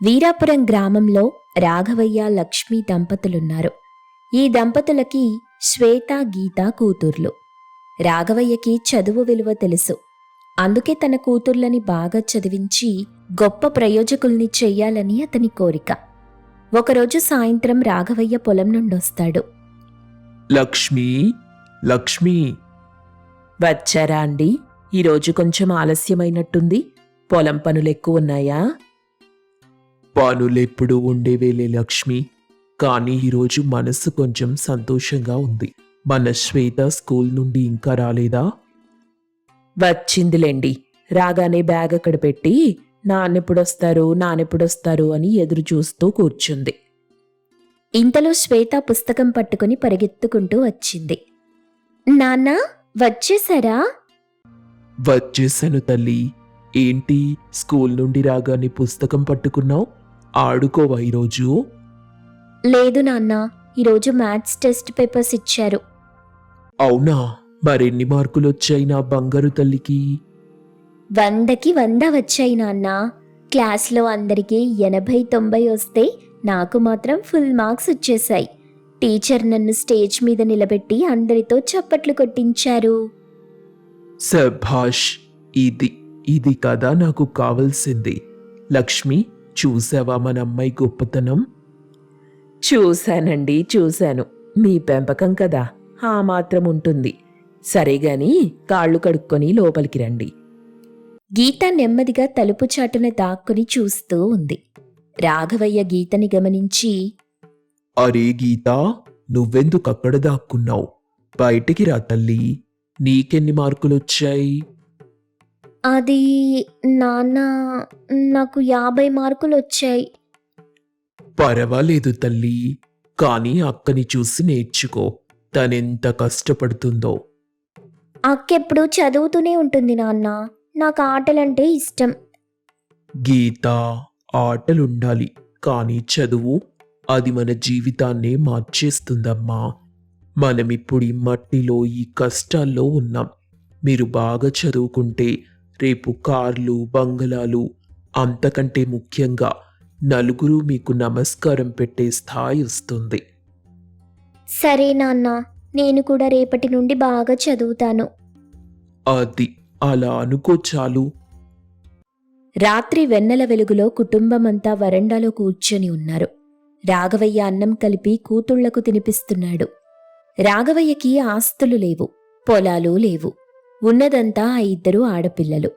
వీరాపురం గ్రామంలో రాఘవయ్య లక్ష్మి దంపతులున్నారు. ఈ దంపతులకి శ్వేత గీత కూతుర్లు. రాఘవయ్యకి చదువు విలువ తెలుసు. అందుకే తన కూతుర్లని బాగా చదివించి గొప్ప ప్రయోజకుల్ని చెయ్యాలని అతని కోరిక. ఒకరోజు సాయంత్రం రాఘవయ్య పొలం నుండొస్తాడు. లక్ష్మి, లక్ష్మి. వచ్చారా అండి? ఈరోజు కొంచెం ఆలస్యమైనట్టుంది. పొలం పనులెక్కువ ఉన్నాయా? పనులెప్పుడు ఉండేవేలే లక్ష్మి, కానీ ఈరోజు మనసు కొంచెం సంతోషంగా ఉంది. మన శ్వేత స్కూల్ నుండి ఇంకా రాలేదా? వచ్చిందిలేండి. రాగానే బ్యాగ్ అక్కడ పెట్టి నాన్నెప్పుడొస్తారు అని ఎదురు చూస్తూ కూర్చుంది. ఇంతలో శ్వేత పుస్తకం పట్టుకుని పరిగెత్తుకుంటూ వచ్చింది. నాన్నా, వచ్చేశారా? వచ్చేసాను తల్లి. ఏంటి, స్కూల్ నుండి రాగానే పుస్తకం పట్టుకున్నావు? ఆడుకోవా ఈరోజు? లేదు నాన్నా, ఈరోజు మ్యాథ్స్ టెస్ట్ పేపర్స్ ఇచ్చారు. అవునా? మరెన్ని మార్కులు వచ్చాయి నా బంగారు తల్లికి? 100కి 100 వచ్చాయి నాన్నా. క్లాస్లో అందరికీ 80-90 వస్తే నాకు మాత్రం ఫుల్ మార్క్స్ వచ్చేశాయి. టీచర్ నన్ను స్టేజ్ మీద నిలబెట్టి అందరితో చప్పట్లు కొట్టించారు. సభాష్! ఇది కదా నాకు కావలసింది. లక్ష్మి, చూసావా మన అమ్మాయి గొప్పతనం? చూశాను. మీ పెంపకం కదా, ఆ మాత్రం ఉంటుంది. సరేగాని కాళ్ళు కడుక్కొని లోపలికి రండి. గీత నెమ్మదిగా తలుపు చాటున దాక్కుని చూస్తూ ఉంది. రాఘవయ్య గీతని గమనించి, అరే గీతా, నువ్వెందుకక్కడ దాక్కున్నావు? బయటికి రా తల్లి. నీకెన్ని మార్కులొచ్చాయి? అది నాన్న, నాకు 50 మార్కులు వచ్చాయి. పర్వాలేదు తల్లి, కానీ అక్కని చూసి నేర్చుకో. తనెంత కష్టపడుతుందో. అక్కెప్పుడు చదువుతూనే ఉంటుంది నాన్న. నాకు ఆటలంటే ఇష్టం. గీతా, ఆటలుండాలి, కానీ చదువు, అది మన జీవితాన్నే మార్చేస్తుందమ్మా. మనమిప్పుడు ఈ మట్టిలో, ఈ కష్టాల్లో ఉన్నాం. మీరు బాగా చదువుకుంటే రేపు కార్లు, బంగళాలు, అంతకంటే ముఖ్యంగా నలుగురు మీకు నమస్కారం పెట్టే స్థాయి వస్తుంది. సరే నాన్న, నేను కూడా రేపటి నుండి బాగా చదువుతాను. అది అలా అనుకో చాలు. రాత్రి వెన్నెల వెలుగులో కుటుంబమంతా వరండాలో కూర్చొని ఉన్నారు. రాఘవయ్య అన్నం కలిపి కూతుళ్లకు తినిపిస్తున్నాడు. రాఘవయ్యకి ఆస్తులు లేవు, పొలాలు లేవు. ఉన్నదంతా ఆ 2 ఆడపిల్లలు.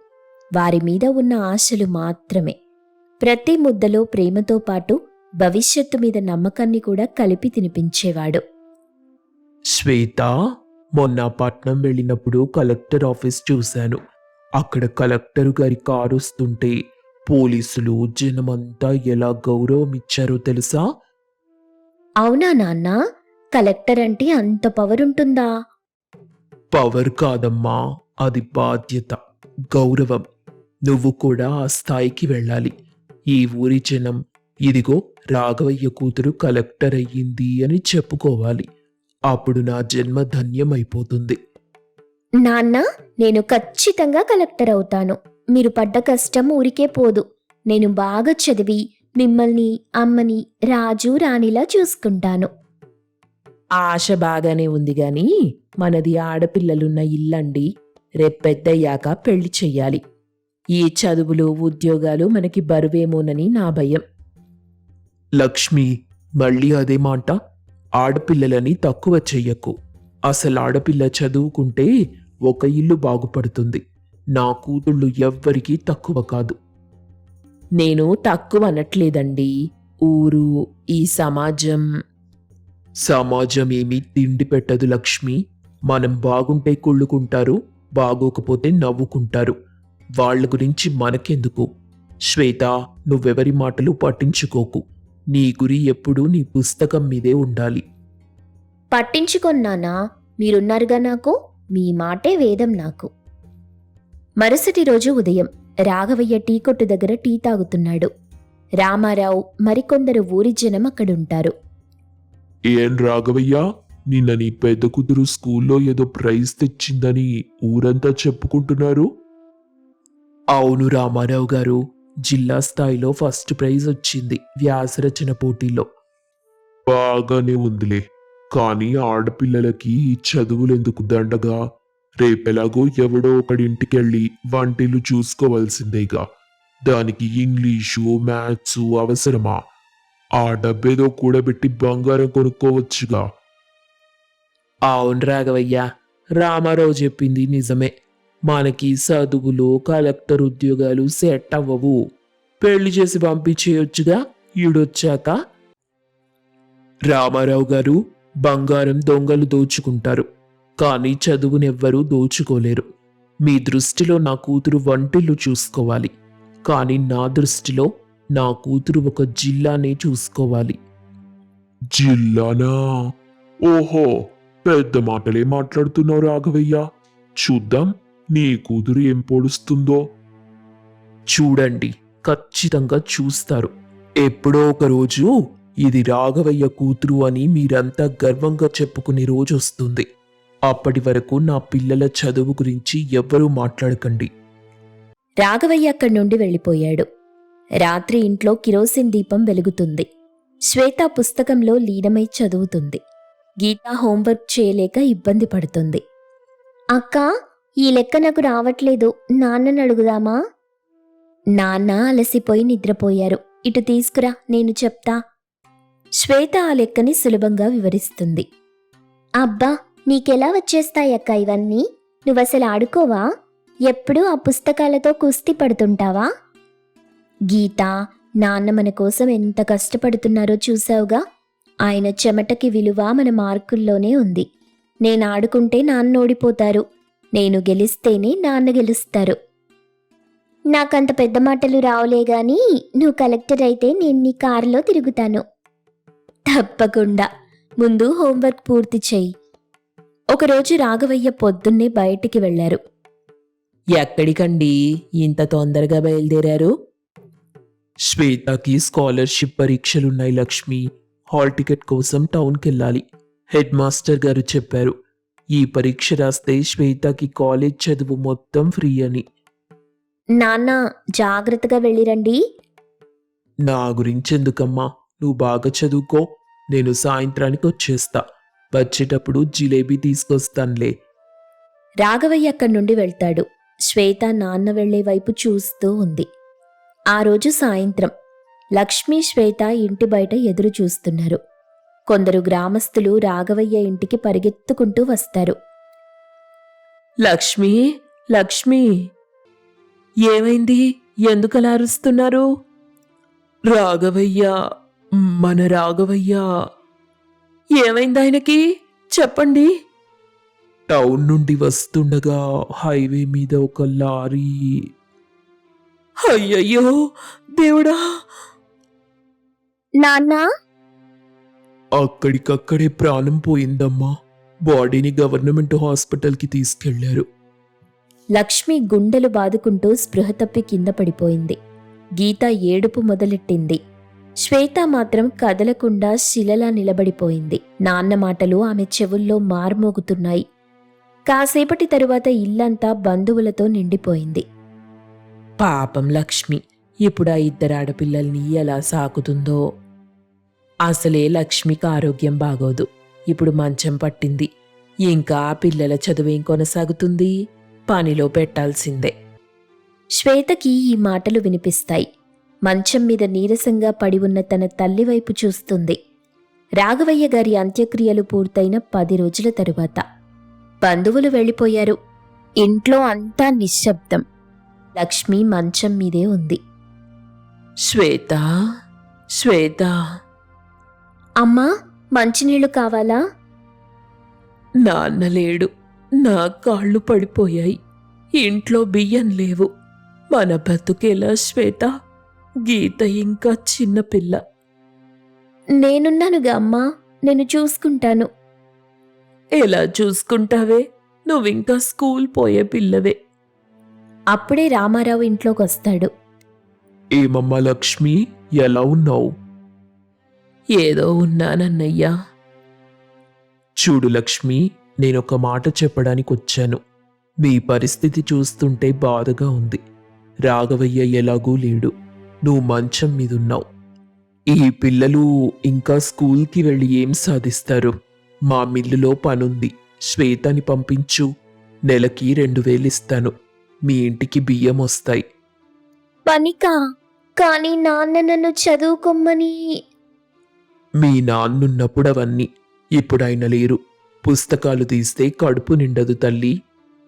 వారి మీద ఉన్న ఆశలు మాత్రమే. ప్రతి ముద్దలో ప్రేమతో పాటు భవిష్యత్తు మీద నమ్మకాన్ని కూడా కలిపి తినిపించేవాడు. శ్వేత, మొన్న పట్నం వెళ్ళినప్పుడు కలెక్టర్ ఆఫీస్ చూశాను. అక్కడ కలెక్టర్ గారి కారు వస్తుంటే పోలీసులు, జనమంతా ఎలా గౌరవం ఇచ్చారో తెలుసా? అవునా నాన్న? కలెక్టర్ అంటే అంత పవర్ ఉంటుందా? పవర్ కాదమ్మా, అది బాధ్యత, గౌరవం. నువ్వు కూడా ఆ స్థాయికి వెళ్ళాలి. ఈ ఊరి జనం, ఇదిగో రాఘవయ్య కూతురు కలెక్టర్ అయ్యింది అని చెప్పుకోవాలి. అప్పుడు నా జన్మ ధన్యమైపోతుంది. నాన్న, నేను ఖచ్చితంగా కలెక్టర్ అవుతాను. మీరు పడ్డ కష్టం ఊరికే పోదు. నేను బాగా చదివి మిమ్మల్ని, అమ్మని రాజు రాణిలా చూసుకుంటాను. ఆశ బాగానే ఉంది గాని మనది ఆడపిల్లలున్న ఇల్లండి. రేపెద్దయ్యాక పెళ్లి చెయ్యాలి. ఈ చదువులు, ఉద్యోగాలు మనకి బరువేమోనని నా భయం. లక్ష్మి, మళ్ళీ అదే మాట. ఆడపిల్లలని తక్కువ చెయ్యకు. అసలు ఆడపిల్ల చదువుకుంటే ఒక ఇల్లు బాగుపడుతుంది. నా కూతుళ్ళు ఎవ్వరికీ తక్కువ కాదు. నేను తక్కువ అనట్లేదండి. ఊరు, ఈ సమాజం ఏమీ తిండి పెట్టదు లక్ష్మి. మనం బాగుంటే కుళ్ళుకుంటారు, బాగోకపోతే నవ్వుకుంటారు. వాళ్ళ గురించి మనకెందుకు? శ్వేత, నువ్వెవరి మాటలు పట్టించుకోకు. నీ గురి ఎప్పుడూ నీ పుస్తకం మీదే ఉండాలి. పట్టించుకొన్నానా? మీరున్నారుగా నాకు. మీ మాటే వేదం నాకు. మరుసటి రోజు ఉదయం రాఘవయ్య టీ కొట్టు దగ్గర టీ తాగుతున్నాడు. రామారావు, మరికొందరు ఊరి జనం అక్కడుంటారు. ఏం రాఘవయ్య, నిన్న నీ పెద్ద కూతురు స్కూల్లో ఏదో ప్రైజ్ తెచ్చిందని ఊరంతా చెప్పుకుంటున్నారు. అవును రామారావు గారు, జిల్లా స్థాయిలో ఫస్ట్ ప్రైజ్ వచ్చింది వ్యాసరచన పోటీలో. బాగానే ఉందిలే, కానీ ఆడపిల్లలకి ఈ చదువులెందుకు దండగా? రేపెలాగో ఎవడో ఒకడింటికెళ్ళి వంటిల్లు చూసుకోవాల్సిందేగా. దానికి ఇంగ్లీషు మ్యాథ్స్ అవసరమా? ఆ డబ్బేదో కూడబెట్టి బంగారం కొనుక్కోవచ్చుగా. అవును రాఘవయ్య, రామారావు చెప్పింది నిజమే. మనకి చదువులు కలెక్టర్ ఉద్యోగాలు సెట్ అవ్వవు. పెళ్లి చేసి పంపించేయొచ్చుగా ఈడొచ్చాక. రామారావు గారు, బంగారం దొంగలు దోచుకుంటారు, కానీ చదువునెవ్వరూ దోచుకోలేరు. మీ దృష్టిలో నా కూతురు వంటిల్లు చూసుకోవాలి, కానీ నా దృష్టిలో నా కూతురు ఒక జిల్లానే చూసుకోవాలి. జిల్లానా? ఓహో, పెద్ద మాటలే మాట్లాడుతున్నావు రాఘవయ్య. చూద్దాం నీ కూతురు ఏం పొడుస్తుందో. చూడండి, ఖచ్చితంగా చూస్తారు. ఎప్పుడో ఒక రోజు ఇది రాఘవయ్య కూతురు అని మీరంతా గర్వంగా చెప్పుకునే రోజు వస్తుంది. అప్పటి వరకు నా పిల్లల చదువు గురించి ఎవ్వరూ మాట్లాడకండి. రాఘవయ్య అక్కడి నుండి వెళ్ళిపోయాడు. రాత్రి ఇంట్లో కిరోసిన్ దీపం వెలుగుతుంది. శ్వేత పుస్తకంలో లీనమై చదువుతుంది. గీత హోంవర్క్ చేయలేక ఇబ్బంది పడుతుంది. అక్కా, ఈ లెక్క నాకు రావట్లేదు, నాన్నని అడుగుదామా? నాన్న అలసిపోయి నిద్రపోయారు. ఇటు తీసుకురా, నేను చెప్తా. శ్వేత ఆ లెక్కని సులభంగా వివరిస్తుంది. అబ్బా, నీకెలా వచ్చేస్తాయక్క ఇవన్నీ? నువ్వసలు ఆడుకోవా? ఎప్పుడూ ఆ పుస్తకాలతో కుస్తీ పడుతుంటావా? గీత, నాన్న మన కోసం ఎంత కష్టపడుతున్నారో చూసావుగా. ఆయన చెమటకి విలువ మన మార్కుల్లోనే ఉంది. నేను ఆడుకుంటే నాన్న ఓడిపోతారు, నేను గెలిస్తేనే నాన్న గెలుస్తారు. నాకంత పెద్ద మాటలు రావులే గాని, నువ్వు కలెక్టర్ అయితే నేను నీ కారులో తిరుగుతాను. తప్పకుండా, ముందు హోంవర్క్ పూర్తి చెయ్యి. ఒకరోజు రాఘవయ్య పొద్దున్నే బయటికి వెళ్లారు. ఎక్కడికండి ఇంత తొందరగా బయలుదేరారు? శ్వేతకి స్కాలర్షిప్ పరీక్షలున్నాయి లక్ష్మి. హాల్ టికెట్ కోసం టౌన్కెళ్ళాలి. హెడ్ మాస్టర్ గారు చెప్పారు, ఈ పరీక్ష రాస్తే శ్వేతకి కాలేజ్ చదువు మొత్తం ఫ్రీ అని. నాన్న, జాగ్రత్తగా వెళ్ళిరండి. నా గురించెందుకమ్మా, నువ్వు బాగా చదువుకో. నేను సాయంత్రానికి వచ్చేస్తా. వచ్చేటప్పుడు జిలేబీ తీసుకొస్తానులే. రాఘవయ్య అక్కడి నుండి వెళ్తాడు. శ్వేత నాన్న వెళ్లే వైపు చూస్తూ ఉంది. ఆ రోజు సాయంత్రం లక్ష్మీ, శ్వేత ఇంటి బయట ఎదురు చూస్తున్నారు. కొందరు గ్రామస్తులు రాఘవయ్య ఇంటికి పరిగెత్తుకుంటూ వస్తారు. లక్ష్మి, లక్ష్మి, ఏమైంది? ఎందుకలా అరుస్తున్నారు? రాఘవయ్య, మన రాఘవయ్య. ఏమైంది ఆయనకి? చెప్పండి. టౌన్ నుండి వస్తుండగా హైవే మీద ఒక లారీ. అయ్యయ్యో దేవుడా! నాన్నా, అక్కడికక్కడే ప్రాణం పోయిందమ్మా. బాడీని గవర్నమెంట్ హాస్పిటల్కి తీసుకెళ్లారు. లక్ష్మి గుండెలు బాదుకుంటూ స్పృహ తప్పి కింద పడిపోయింది. గీత ఏడుపు మొదలెట్టింది. శ్వేత మాత్రం కదలకుండా శిలలా నిలబడిపోయింది. నాన్న మాటలు ఆమె చెవుల్లో మార్మోగుతున్నాయి. కాసేపటి తరువాత ఇల్లంతా బంధువులతో నిండిపోయింది. పాపం లక్ష్మి ఇప్పుడు ఆ ఇద్దరు ఆడపిల్లల్ని ఎలా సాకుతుందో. అసలే లక్ష్మికి ఆరోగ్యం బాగోదు. ఇప్పుడు మంచం పట్టింది. ఇంకా ఆ పిల్లల చదువేం కొనసాగుతుంది? పనిలో పెట్టాల్సిందే. శ్వేతకి ఈ మాటలు వినిపిస్తాయి. మంచం మీద నీరసంగా పడి ఉన్న తన తల్లి వైపు చూస్తుంది. రాఘవయ్య గారి అంత్యక్రియలు పూర్తయిన 10 రోజుల తరువాత బంధువులు వెళ్ళిపోయారు. ఇంట్లో అంతా నిశ్శబ్దం. లక్ష్మి మంచం మీదే ఉంది. శ్వేత, శ్వేత. అమ్మా, మంచినీళ్లు కావాలా? నాన్న లేడు. నా కాళ్ళు పడిపోయాయి. ఇంట్లో బియ్యం లేవు. మన బతుకెలా శ్వేత? గీత ఇంకా చిన్నపిల్ల. నేనున్నానుగా అమ్మా, నేను చూసుకుంటాను. ఎలా చూసుకుంటావే? నువ్వింకా స్కూల్ పోయే పిల్లవే. అప్పుడే రామారావు ఇంట్లోకొస్తాడు. ఏమమ్మా లక్ష్మి, ఎలా ఉన్నావు? ఏదో ఉన్నానన్నయ్యా. చూడు లక్ష్మి, నేనొక మాట చెప్పడానికి వచ్చాను. మీ పరిస్థితి చూస్తుంటే బాధగా ఉంది. రాఘవయ్య ఎలాగూ లేడు. నువ్వు మంచం మీదున్నావు. ఈ పిల్లలు ఇంకా స్కూల్కి వెళ్ళి ఏం సాధిస్తారు? మా మిల్లులో పనుంది, శ్వేతని పంపించు. నెలకి 2000 ఇస్తాను. మీ ఇంటికి బియ్యం వస్తాయి. పనికా? కానీ నాన్న నన్ను చదువుకోమ్మని. మీ నాన్నున్నప్పుడు అవన్నీ, ఇప్పుడాయన లేరు. పుస్తకాలు తీస్తే కడుపు నిండదు తల్లి.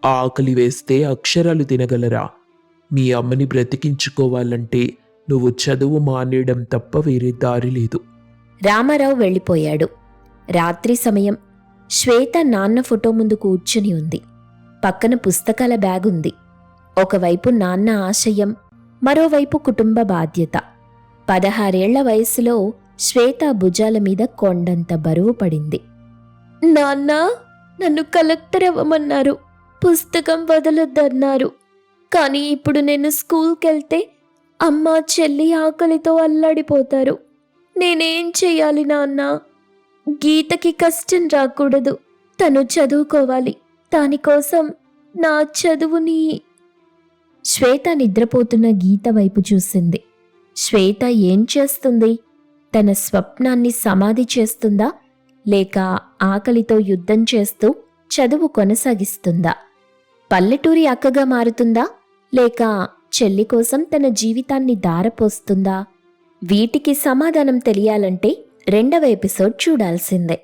ఆకలి వేస్తే అక్షరాలు తినగలరా? మీ అమ్మని బ్రతికించుకోవాలంటే నువ్వు చదువు మానేయడం తప్ప వేరే దారి లేదు. రామారావు వెళ్ళిపోయాడు. రాత్రి సమయం. శ్వేత నాన్న ఫోటో ముందు కూర్చుని ఉంది. పక్కన పుస్తకాల బ్యాగ్ ఉంది. ఒకవైపు నాన్న ఆశయం, మరోవైపు కుటుంబ బాధ్యత. 16 ఏళ్ల వయసులో శ్వేత భుజాల మీద కొండంత బరువు పడింది. నాన్న, నన్ను కలెక్టర్ అవ్వమన్నారు, పుస్తకం వదలొద్దన్నారు. కానీ ఇప్పుడు నేను స్కూల్కెళ్తే అమ్మ చెల్లి ఆకలితో అల్లాడిపోతారు. నేనేం చెయ్యాలి నాన్న? గీతకి కష్టం రాకూడదు. తను చదువుకోవాలి. దానికోసం నా చదువుని. శ్వేత నిద్రపోతున్న గీత వైపు చూసింది. శ్వేత ఏం చేస్తుంది? తన స్వప్నాన్ని సమాధి చేస్తుందా, లేక ఆకలితో యుద్ధం చేస్తూ చదువు కొనసాగిస్తుందా? పల్లెటూరి అక్కగా మారుతుందా, లేక చెల్లి కోసం తన జీవితాన్ని దారపోస్తుందా? వీటికి సమాధానం తెలియాలంటే 2వ ఎపిసోడ్ చూడాల్సిందే.